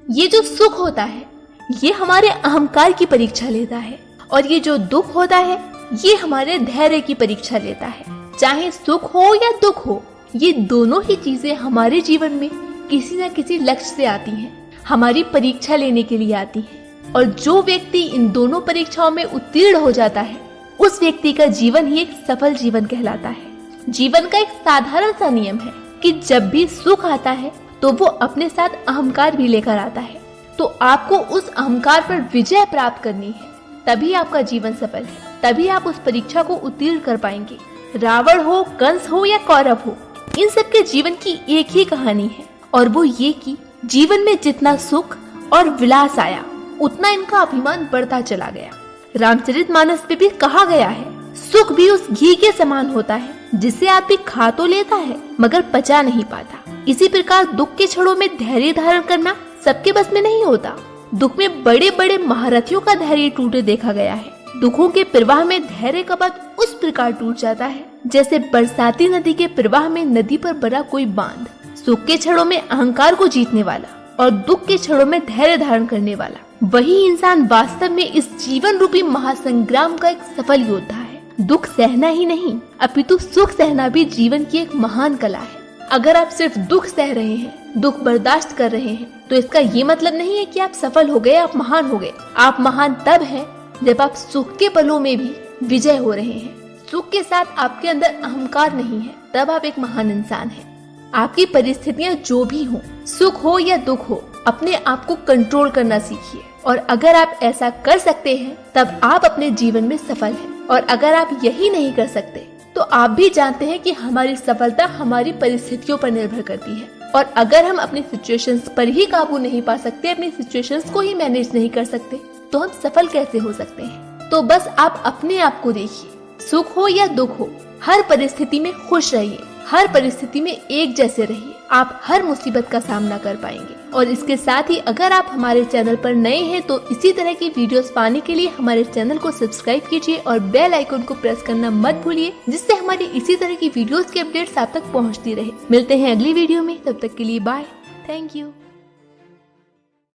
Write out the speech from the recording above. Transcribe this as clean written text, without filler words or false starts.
ये जो सुख होता है ये हमारे अहंकार की परीक्षा लेता है, और ये जो दुख होता है ये हमारे धैर्य की परीक्षा लेता है। चाहे सुख हो या दुख हो, ये दोनों ही चीजें हमारे जीवन में किसी न किसी लक्ष्य से आती हैं, हमारी परीक्षा लेने के लिए आती हैं। और जो व्यक्ति इन दोनों परीक्षाओं में उत्तीर्ण हो जाता है उस व्यक्ति का जीवन ही एक सफल जीवन कहलाता है। जीवन का एक साधारण सा नियम है कि जब भी सुख आता है तो वो अपने साथ अहंकार भी लेकर आता है। तो आपको उस अहंकार पर विजय प्राप्त करनी है, तभी आपका जीवन सफल है, तभी आप उस परीक्षा को उत्तीर्ण कर पाएंगे। रावण हो, कंस हो या कौरव हो, इन सब के जीवन की एक ही कहानी है, और वो ये कि जीवन में जितना सुख और विलास आया उतना इनका अभिमान बढ़ता चला गया। रामचरितमानस में भी कहा गया है, सुख भी उस घी के समान होता है जिसे आदमी खा तो लेता है मगर पचा नहीं पाता। इसी प्रकार दुख के क्षणों में धैर्य धारण करना सबके बस में नहीं होता। दुख में बड़े बड़े महारथियों का धैर्य टूटे देखा गया है। दुखों के प्रवाह में धैर्य का बांध उस प्रकार टूट जाता है जैसे बरसाती नदी के प्रवाह में नदी पर बना कोई बांध। सुख के क्षणों में अहंकार को जीतने वाला और दुख के क्षणों में धैर्य धारण करने वाला, वही इंसान वास्तव में इस जीवन रूपी महासंग्राम का एक सफल योद्धा है। दुख सहना ही नहीं अपितु सुख सहना भी जीवन की एक महान कला है। अगर आप सिर्फ दुख सह रहे हैं, दुख बर्दाश्त कर रहे हैं, तो इसका ये मतलब नहीं है कि आप सफल हो गए, आप महान हो गए। आप महान तब हैं जब आप सुख के पलों में भी विजय हो रहे हैं। सुख के साथ आपके अंदर अहंकार नहीं है, तब आप एक महान इंसान हैं। आपकी परिस्थितियां जो भी हो, सुख हो या दुख हो, अपने आप को कंट्रोल करना सीखिए, और अगर आप ऐसा कर सकते हैं तब आप अपने जीवन में सफल हैं। और अगर आप यही नहीं कर सकते तो आप भी जानते हैं कि हमारी सफलता हमारी परिस्थितियों पर निर्भर करती है, और अगर हम अपनी सिचुएशंस पर ही काबू नहीं पा सकते, अपनी सिचुएशंस को ही मैनेज नहीं कर सकते, तो हम सफल कैसे हो सकते हैं। तो बस आप अपने आप को देखिए, सुख हो या दुख हो, हर परिस्थिति में खुश रहिए, हर परिस्थिति में एक जैसे रहिए, आप हर मुसीबत का सामना कर पाएंगे। और इसके साथ ही अगर आप हमारे चैनल पर नए हैं तो इसी तरह की वीडियोस पाने के लिए हमारे चैनल को सब्सक्राइब कीजिए और बेल आइकन को प्रेस करना मत भूलिए, जिससे हमारी इसी तरह की वीडियोस की अपडेट्स आप तक पहुंचती रहे। मिलते हैं अगली वीडियो में, तब तक के लिए बाय, थैंक यू।